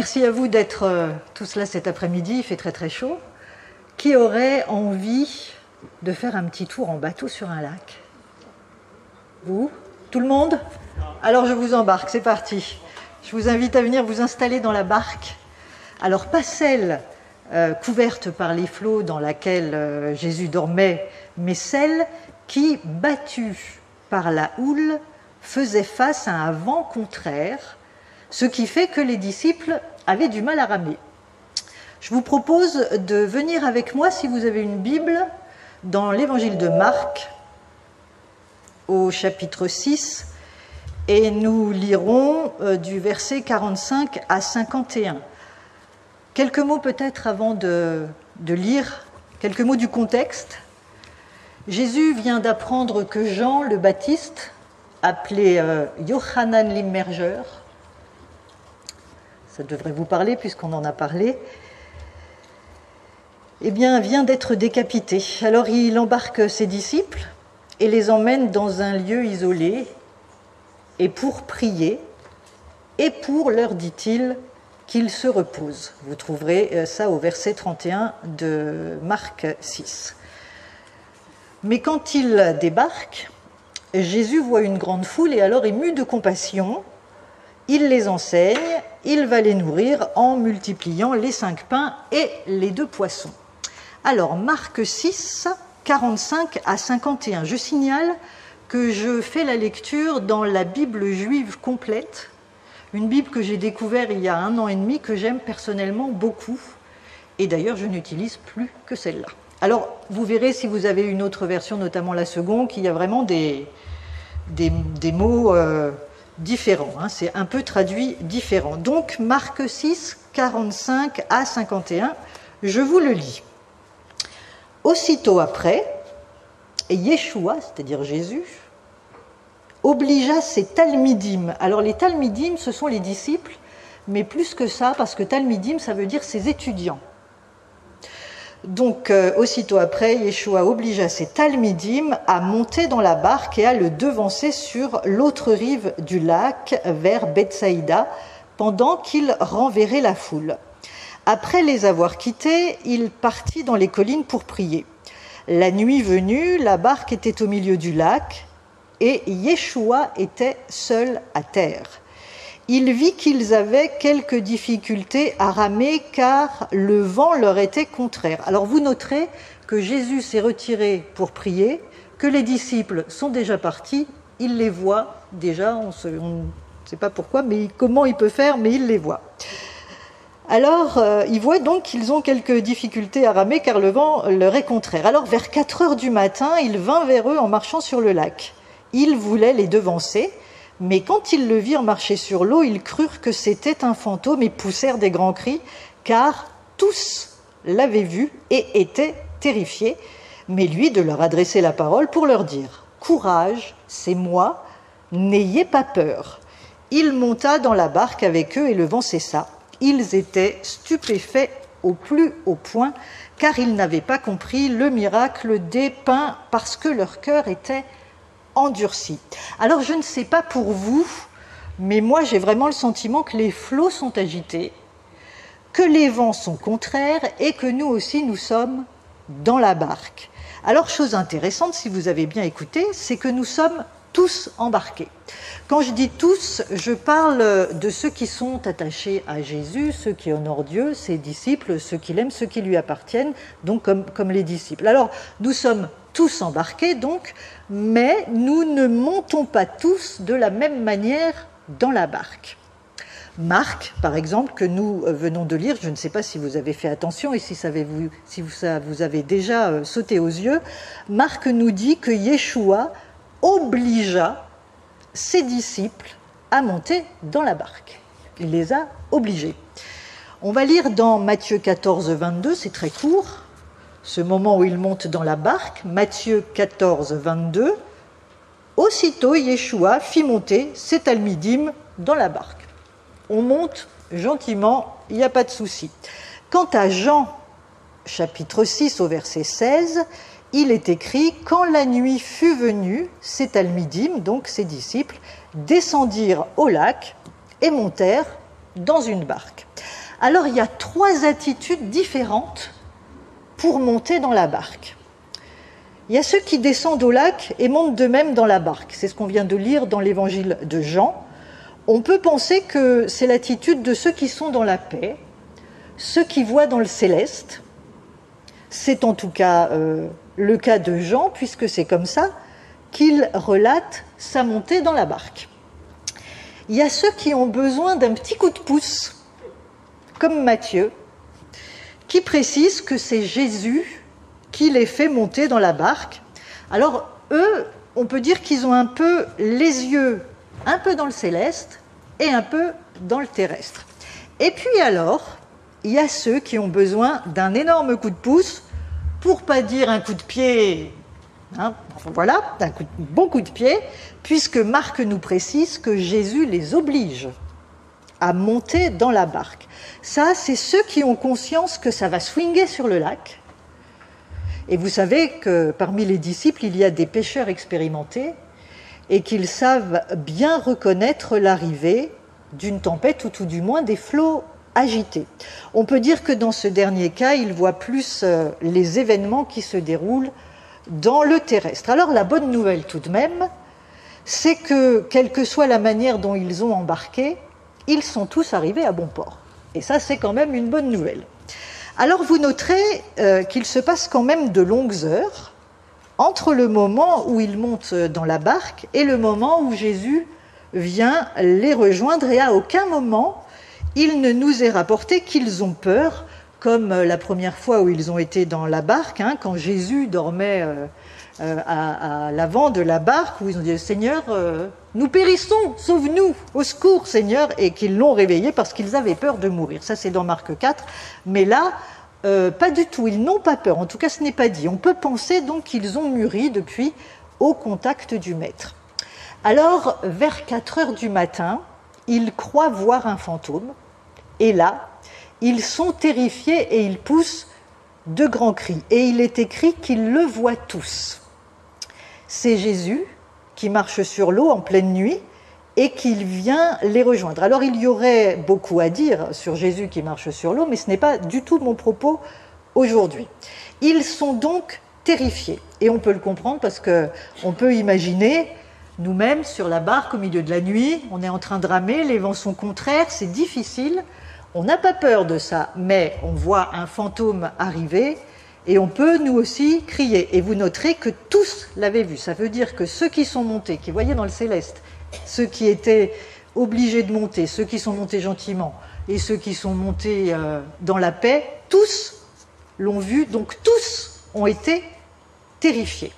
Merci à vous d'être tous là cet après-midi, il fait très très chaud. Qui aurait envie de faire un petit tour en bateau sur un lac? Vous? Tout le monde? Alors je vous embarque, c'est parti. Je vous invite à venir vous installer dans la barque. Alors pas celle couverte par les flots dans laquelle Jésus dormait, mais celle qui, battue par la houle, faisait face à un vent contraire, ce qui fait que les disciples avaient du mal à ramer. Je vous propose de venir avec moi, si vous avez une Bible, dans l'évangile de Marc, au chapitre 6, et nous lirons du verset 45 à 51. Quelques mots peut-être avant de lire, quelques mots du contexte. Jésus vient d'apprendre que Jean le Baptiste, appelé Yohanan l'Immergeur, ça devrait vous parler puisqu'on en a parlé, eh bien, vient d'être décapité. Alors il embarque ses disciples et les emmène dans un lieu isolé, et pour prier, et pour, leur dit-il, qu'ils se reposent. Vous trouverez ça au verset 31 de Marc 6. Mais quand il débarque, Jésus voit une grande foule et alors, ému de compassion, il les enseigne, il va les nourrir en multipliant les 5 pains et les 2 poissons. Alors, Marc 6, 45 à 51. Je signale que je fais la lecture dans la Bible juive complète, une Bible que j'ai découverte il y a 1 an et demi, que j'aime personnellement beaucoup, et d'ailleurs je n'utilise plus que celle-là. Alors, vous verrez si vous avez une autre version, notamment la seconde, qu'il y a vraiment des mots différents, hein, c'est un peu traduit différent. Donc, Marc 6, 45 à 51, je vous le lis. Aussitôt après, Yeshua, c'est-à-dire Jésus, obligea ses talmidim. Alors les talmidim, ce sont les disciples, mais plus que ça, parce que talmidim, ça veut dire ses étudiants. Donc, aussitôt après, Yeshua obligea ses talmidim à monter dans la barque et à le devancer sur l'autre rive du lac, vers Bethsaïda, pendant qu'il renverrait la foule. Après les avoir quittés, il partit dans les collines pour prier. La nuit venue, la barque était au milieu du lac et Yeshua était seul à terre. Il vit qu'ils avaient quelques difficultés à ramer car le vent leur était contraire. Alors vous noterez que Jésus s'est retiré pour prier, que les disciples sont déjà partis, il les voit déjà, on ne sait pas pourquoi, mais comment il peut faire, mais il les voit. Alors, il voit donc qu'ils ont quelques difficultés à ramer car le vent leur est contraire. Alors, vers 4 heures du matin, il vint vers eux en marchant sur le lac. Il voulait les devancer, mais quand ils le virent marcher sur l'eau, ils crurent que c'était un fantôme et poussèrent des grands cris, car tous l'avaient vu et étaient terrifiés. Mais lui, de leur adresser la parole pour leur dire « Courage, c'est moi, n'ayez pas peur ». Il monta dans la barque avec eux et le vent cessa. Ils étaient stupéfaits au plus haut point, car ils n'avaient pas compris le miracle des pains, parce que leur cœur était endurci. Alors je ne sais pas pour vous, mais moi j'ai vraiment le sentiment que les flots sont agités, que les vents sont contraires et que nous aussi nous sommes dans la barque. Alors chose intéressante, si vous avez bien écouté, c'est que nous sommes tous embarqués. Quand je dis tous, je parle de ceux qui sont attachés à Jésus, ceux qui honorent Dieu, ses disciples, ceux qui l'aiment, ceux qui lui appartiennent, donc comme les disciples. Alors, nous sommes tous embarqués, donc, mais nous ne montons pas tous de la même manière dans la barque. Marc, par exemple, que nous venons de lire, je ne sais pas si vous avez fait attention et si ça vous avez déjà sauté aux yeux, Marc nous dit que Yeshua obligea ses disciples à monter dans la barque. Il les a obligés. On va lire dans Matthieu 14, 22, c'est très court, ce moment où ils montent dans la barque, Matthieu 14, 22. Aussitôt, Yeshua fit monter ses talmidim dans la barque. On monte gentiment, il n'y a pas de souci. Quant à Jean, chapitre 6, au verset 16, il est écrit « Quand la nuit fut venue, ses talmidim, donc ses disciples, descendirent au lac et montèrent dans une barque. » Alors il y a 3 attitudes différentes pour monter dans la barque. Il y a ceux qui descendent au lac et montent d'eux-mêmes dans la barque. C'est ce qu'on vient de lire dans l'évangile de Jean. On peut penser que c'est l'attitude de ceux qui sont dans la paix, ceux qui voient dans le céleste. C'est en tout cas le cas de Jean, puisque c'est comme ça qu'il relate sa montée dans la barque. Il y a ceux qui ont besoin d'un petit coup de pouce, comme Matthieu, qui précise que c'est Jésus qui les fait monter dans la barque. Alors eux, on peut dire qu'ils ont un peu les yeux un peu dans le céleste et un peu dans le terrestre. Et puis alors, il y a ceux qui ont besoin d'un énorme coup de pouce, pour pas dire un coup de pied, voilà, un bon coup de pied, puisque Marc nous précise que Jésus les oblige à monter dans la barque. Ça, c'est ceux qui ont conscience que ça va swinguer sur le lac. Et vous savez que parmi les disciples, il y a des pêcheurs expérimentés et qu'ils savent bien reconnaître l'arrivée d'une tempête ou tout du moins des flots agités. On peut dire que dans ce dernier cas, ils voient plus les événements qui se déroulent dans le terrestre. Alors la bonne nouvelle tout de même, c'est que quelle que soit la manière dont ils ont embarqué, ils sont tous arrivés à bon port. Et ça, c'est quand même une bonne nouvelle. Alors vous noterez qu'il se passe quand même de longues heures entre le moment où ils montent dans la barque et le moment où Jésus vient les rejoindre, et à aucun moment il ne nous est rapporté qu'ils ont peur, comme la première fois où ils ont été dans la barque, quand Jésus dormait à l'avant de la barque, où ils ont dit « Seigneur, nous périssons, sauve-nous, au secours Seigneur », et qu'ils l'ont réveillé parce qu'ils avaient peur de mourir. Ça c'est dans Marc 4, mais là, pas du tout, ils n'ont pas peur, en tout cas ce n'est pas dit. On peut penser donc qu'ils ont mûri depuis au contact du Maître. Alors, vers 4 heures du matin, ils croient voir un fantôme, et là, ils sont terrifiés et ils poussent de grands cris. Et il est écrit qu'ils le voient tous. C'est Jésus qui marche sur l'eau en pleine nuit et qu'il vient les rejoindre. Alors il y aurait beaucoup à dire sur Jésus qui marche sur l'eau, mais ce n'est pas du tout mon propos aujourd'hui. Ils sont donc terrifiés, et on peut le comprendre parce qu'on peut imaginer nous-mêmes sur la barque au milieu de la nuit, on est en train de ramer, les vents sont contraires, c'est difficile, on n'a pas peur de ça, mais on voit un fantôme arriver et on peut nous aussi crier. Et vous noterez que tous l'avaient vu, ça veut dire que ceux qui sont montés, qui voyaient dans le céleste, ceux qui étaient obligés de monter, ceux qui sont montés gentiment et ceux qui sont montés dans la paix, tous l'ont vu, donc tous ont été terrifiés.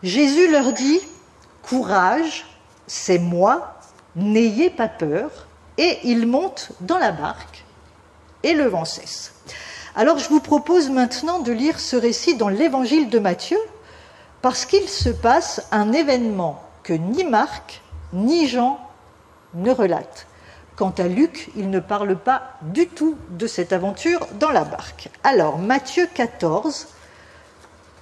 Jésus leur dit « Courage, c'est moi, n'ayez pas peur », et ils montent dans la barque et le vent cesse. Alors je vous propose maintenant de lire ce récit dans l'évangile de Matthieu, parce qu'il se passe un événement que ni Marc ni Jean ne relatent. Quant à Luc, il ne parle pas du tout de cette aventure dans la barque. Alors, Matthieu 14,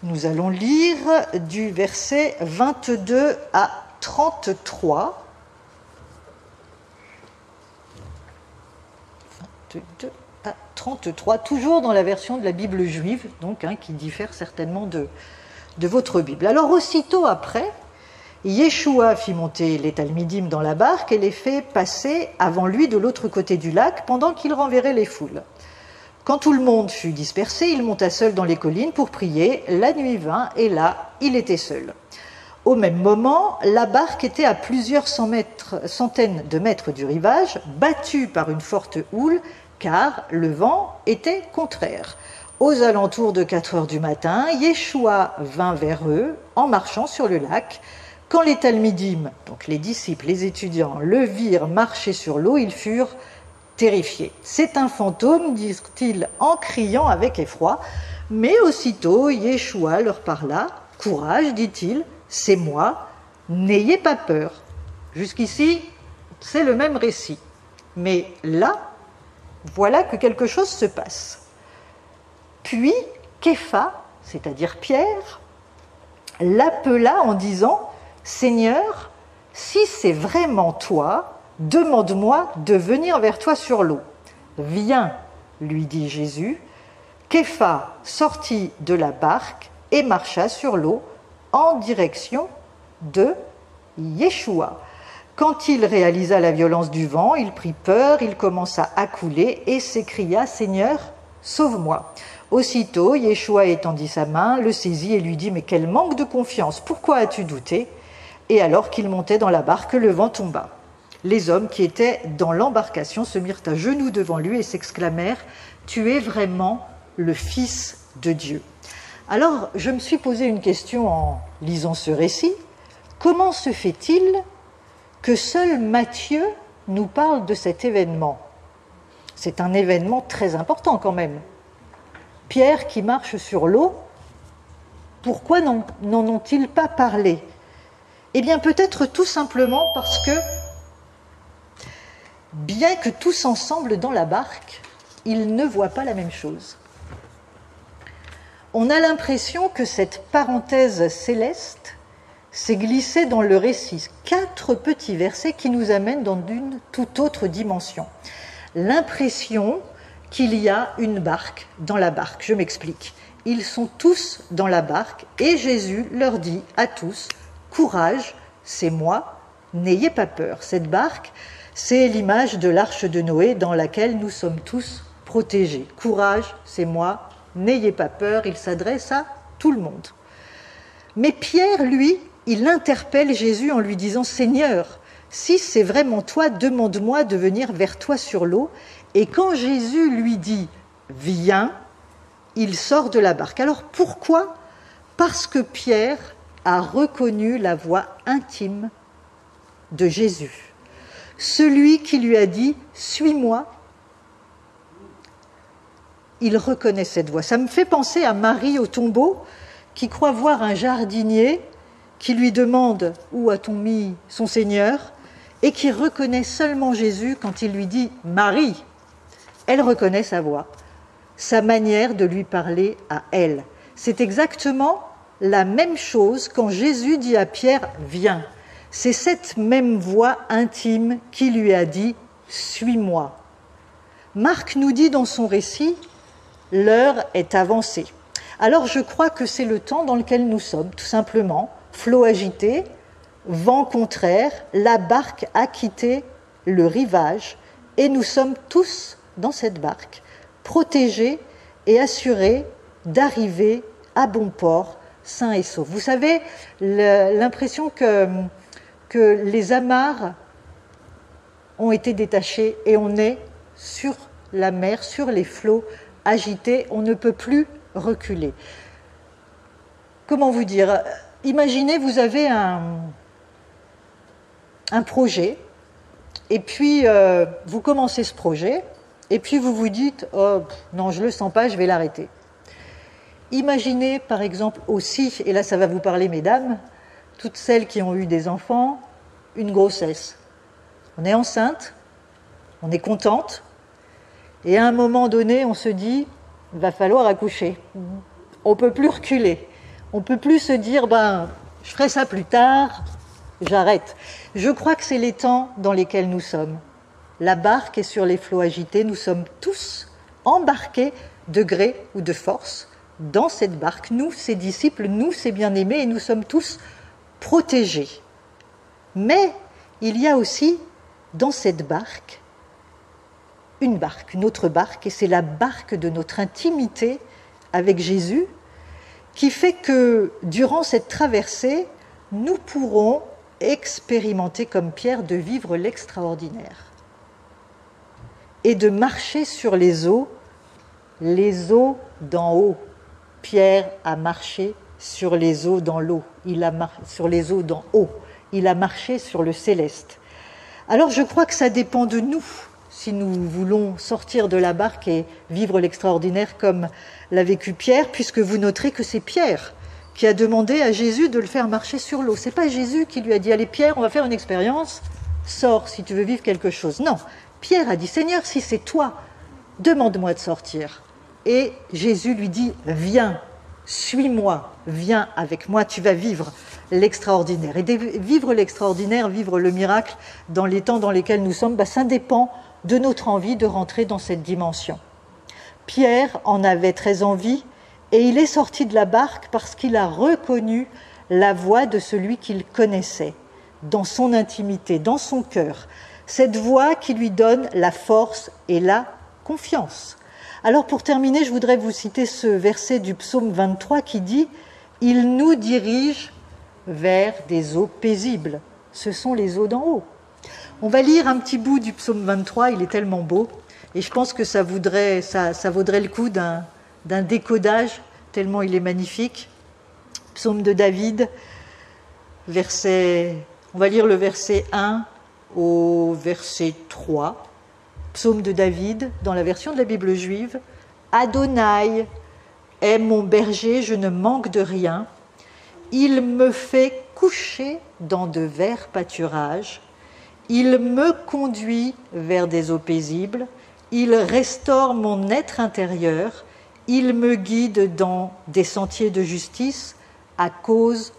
nous allons lire du verset 22 à 33. 22 à 33, toujours dans la version de la Bible juive, donc qui diffère certainement de votre Bible. Alors, aussitôt après, Yeshua fit monter les Talmidim dans la barque et les fait passer avant lui de l'autre côté du lac pendant qu'il renverrait les foules. Quand tout le monde fut dispersé, il monta seul dans les collines pour prier. La nuit vint et là, il était seul. Au même moment, la barque était à plusieurs centaines de mètres du rivage, battue par une forte houle, car le vent était contraire. Aux alentours de 4 heures du matin, Yeshua vint vers eux en marchant sur le lac. Quand les Talmidim, donc les disciples, les étudiants, le virent marcher sur l'eau, ils furent terrifiés. « C'est un fantôme », disent-ils en criant avec effroi. Mais aussitôt, Yeshua leur parla. « Courage », dit-il, « c'est moi, n'ayez pas peur. » Jusqu'ici, c'est le même récit. Mais là, voilà que quelque chose se passe. Puis, Képha, c'est-à-dire Pierre, l'appela en disant « Seigneur, si c'est vraiment toi, demande-moi de venir vers toi sur l'eau. » Viens, lui dit Jésus. Képha sortit de la barque et marcha sur l'eau en direction de Yeshua. Quand il réalisa la violence du vent, il prit peur, il commença à couler et s'écria « Seigneur, sauve-moi ». Aussitôt, Yeshua étendit sa main, le saisit et lui dit « Mais quel manque de confiance, pourquoi as-tu douté ?» Et alors qu'il montait dans la barque, le vent tomba. Les hommes qui étaient dans l'embarcation se mirent à genoux devant lui et s'exclamèrent « Tu es vraiment le Fils de Dieu ». Alors, je me suis posé une question en lisant ce récit. Comment se fait-il que seul Matthieu nous parle de cet événement? C'est un événement très important quand même. Pierre qui marche sur l'eau, pourquoi n'en ont-ils pas parlé? Eh bien, peut-être tout simplement parce que, bien que tous ensemble dans la barque, ils ne voient pas la même chose. On a l'impression que cette parenthèse céleste s'est glissée dans le récit. 4 petits versets qui nous amènent dans une toute autre dimension. L'impression qu'il y a une barque dans la barque. Je m'explique. Ils sont tous dans la barque et Jésus leur dit à tous « Courage, c'est moi, n'ayez pas peur ». Cette barque, c'est l'image de l'arche de Noé dans laquelle nous sommes tous protégés. « Courage, c'est moi, n'ayez pas peur », il s'adresse à tout le monde. Mais Pierre, lui, il interpelle Jésus en lui disant « Seigneur, si c'est vraiment toi, demande-moi de venir vers toi sur l'eau ». Et quand Jésus lui dit « Viens », il sort de la barque. Alors pourquoi ? Parce que Pierre a reconnu la voix intime de Jésus. Celui qui lui a dit « Suis-moi », il reconnaît cette voix. Ça me fait penser à Marie au tombeau qui croit voir un jardinier qui lui demande « Où a-t-on mis son Seigneur ?» et qui reconnaît seulement Jésus quand il lui dit « Marie ». Elle reconnaît sa voix, sa manière de lui parler à elle. C'est exactement la même chose quand Jésus dit à Pierre « Viens ». C'est cette même voix intime qui lui a dit « Suis-moi ». Marc nous dit dans son récit « L'heure est avancée ». Alors je crois que c'est le temps dans lequel nous sommes, tout simplement. Flot agité, vent contraire, la barque a quitté le rivage et nous sommes tous dans cette barque, protégés et assurés d'arriver à bon port, sains et saufs. Vous savez, l'impression que les amarres ont été détachées et on est sur la mer, sur les flots agités, on ne peut plus reculer. Comment vous dire ? Imaginez, vous avez un projet, et puis vous commencez ce projet, et puis vous vous dites « Oh, non, je ne le sens pas, je vais l'arrêter ». Imaginez par exemple aussi, et là ça va vous parler mesdames, toutes celles qui ont eu des enfants, une grossesse. On est enceinte, on est contente, et à un moment donné on se dit « Il va falloir accoucher ». On ne peut plus reculer, on ne peut plus se dire « Je ferai ça plus tard, j'arrête ». Je crois que c'est les temps dans lesquels nous sommes. La barque est sur les flots agités, nous sommes tous embarqués de gré ou de force dans cette barque. Nous, ses disciples, nous, ses bien-aimés, et nous sommes tous protégés. Mais il y a aussi dans cette barque une autre barque, et c'est la barque de notre intimité avec Jésus, qui fait que durant cette traversée, nous pourrons expérimenter comme Pierre de vivre l'extraordinaire et de marcher sur les eaux d'en haut. Pierre a marché sur les eaux dans l'eau, sur les eaux d'en haut, il a marché sur le céleste. Alors je crois que ça dépend de nous, si nous voulons sortir de la barque et vivre l'extraordinaire comme l'a vécu Pierre, puisque vous noterez que c'est Pierre qui a demandé à Jésus de le faire marcher sur l'eau. C'est pas Jésus qui lui a dit « Allez Pierre, on va faire une expérience, sors si tu veux vivre quelque chose ». Non, Pierre a dit « Seigneur, si c'est toi, demande-moi de sortir ». Et Jésus lui dit « Viens, suis-moi, viens avec moi, tu vas vivre l'extraordinaire ». Et vivre l'extraordinaire, vivre le miracle dans les temps dans lesquels nous sommes, ça dépend de notre envie de rentrer dans cette dimension. Pierre en avait très envie et il est sorti de la barque parce qu'il a reconnu la voix de celui qu'il connaissait, dans son intimité, dans son cœur. Cette voix qui lui donne la force et la confiance. Alors pour terminer, je voudrais vous citer ce verset du psaume 23 qui dit « Il nous dirige vers des eaux paisibles ». Ce sont les eaux d'en haut. On va lire un petit bout du psaume 23, il est tellement beau, et je pense que ça vaudrait le coup d'un décodage, tellement il est magnifique. Psaume de David, on va lire le verset 1 au verset 3. Psaume de David, dans la version de la Bible juive. « Adonai est mon berger, je ne manque de rien. Il me fait coucher dans de verts pâturages. Il me conduit vers des eaux paisibles. Il restaure mon être intérieur. Il me guide dans des sentiers de justice à cause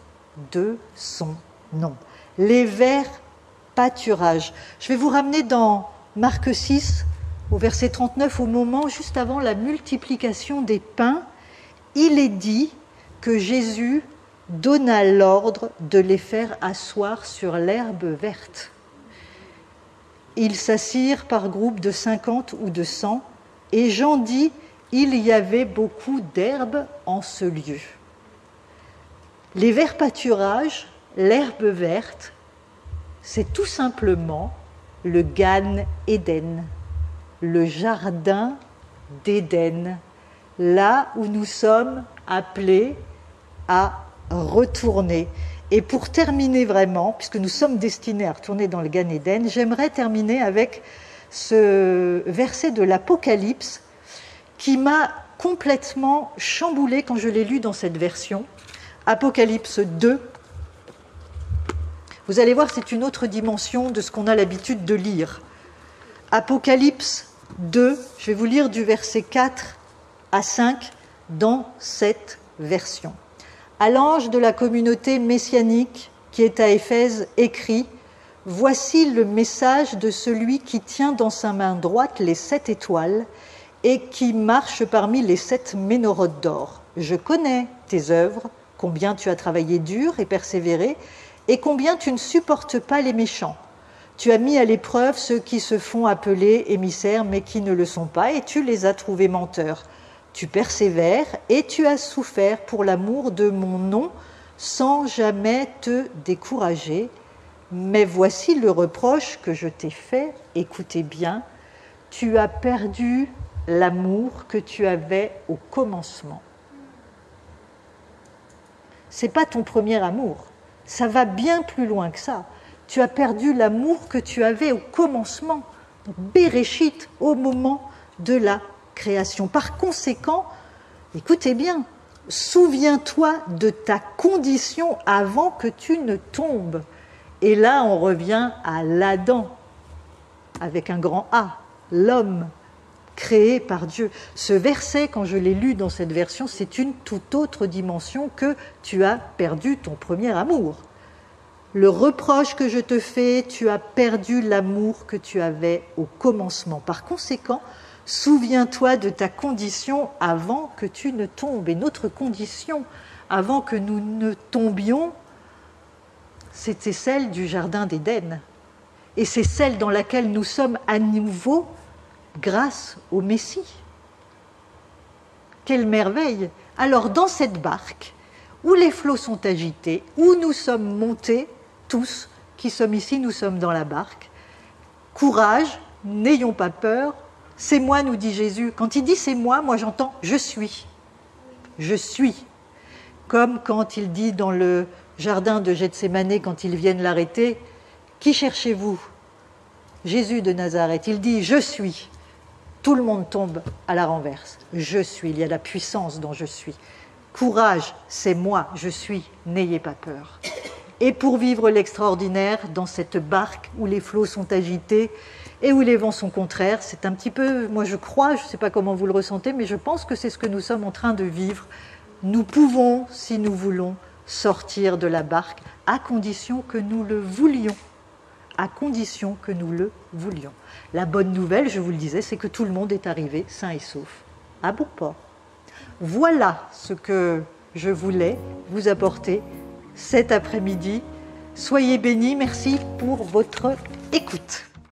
de son nom. » Les verts pâturages. Je vais vous ramener dans Marc 6, au verset 39, au moment juste avant la multiplication des pains. Il est dit que Jésus donna l'ordre de les faire asseoir sur l'herbe verte. Ils s'assirent par groupe de 50 ou de 100, et Jean dit, il y avait beaucoup d'herbe en ce lieu. Les verts pâturages, l'herbe verte, c'est tout simplement le Gan Éden, le jardin d'Éden, là où nous sommes appelés à retourner. Et pour terminer vraiment, puisque nous sommes destinés à retourner dans le Gan Éden, j'aimerais terminer avec ce verset de l'Apocalypse qui m'a complètement chamboulée quand je l'ai lu dans cette version. Apocalypse 2. Vous allez voir, c'est une autre dimension de ce qu'on a l'habitude de lire. Apocalypse 2, je vais vous lire du verset 4 à 5 dans cette version. À l'ange de la communauté messianique qui est à Éphèse, écrit « Voici le message de celui qui tient dans sa main droite les 7 étoiles et qui marche parmi les 7 ménorotes d'or. Je connais tes œuvres, combien tu as travaillé dur et persévéré, et combien tu ne supportes pas les méchants. Tu as mis à l'épreuve ceux qui se font appeler émissaires, mais qui ne le sont pas, et tu les as trouvés menteurs. Tu persévères et tu as souffert pour l'amour de mon nom, sans jamais te décourager. Mais voici le reproche que je t'ai fait, écoutez bien, tu as perdu l'amour que tu avais au commencement. » Ce n'est pas ton premier amour. Ça va bien plus loin que ça. Tu as perdu l'amour que tu avais au commencement, Béréchit, au moment de la création. Par conséquent, écoutez bien, souviens-toi de ta condition avant que tu ne tombes. Et là, on revient à l'Adam, avec un grand A, l'homme créé par Dieu. Ce verset, quand je l'ai lu dans cette version, c'est une toute autre dimension que tu as perdu ton premier amour. Le reproche que je te fais, tu as perdu l'amour que tu avais au commencement. Par conséquent, souviens-toi de ta condition avant que tu ne tombes. Et notre condition, avant que nous ne tombions, c'était celle du Jardin d'Éden. Et c'est celle dans laquelle nous sommes à nouveau grâce au Messie. Quelle merveille! Alors dans cette barque, où les flots sont agités, où nous sommes montés, tous qui sommes ici, nous sommes dans la barque. Courage, n'ayons pas peur. C'est moi, nous dit Jésus. Quand il dit c'est moi, moi j'entends je suis. Je suis. Comme quand il dit dans le jardin de Gethsémanée, quand ils viennent l'arrêter, qui cherchez-vous? Jésus de Nazareth. Il dit je suis. Tout le monde tombe à la renverse. Je suis. Il y a la puissance dans je suis. Courage, c'est moi, je suis. N'ayez pas peur. Et pour vivre l'extraordinaire dans cette barque où les flots sont agités et où les vents sont contraires, c'est un petit peu, moi je crois, je ne sais pas comment vous le ressentez, mais je pense que c'est ce que nous sommes en train de vivre. Nous pouvons, si nous voulons, sortir de la barque, à condition que nous le voulions, à condition que nous le voulions. La bonne nouvelle, je vous le disais, c'est que tout le monde est arrivé sain et sauf à bon port. Voilà ce que je voulais vous apporter cet après-midi. Soyez bénis, merci pour votre écoute.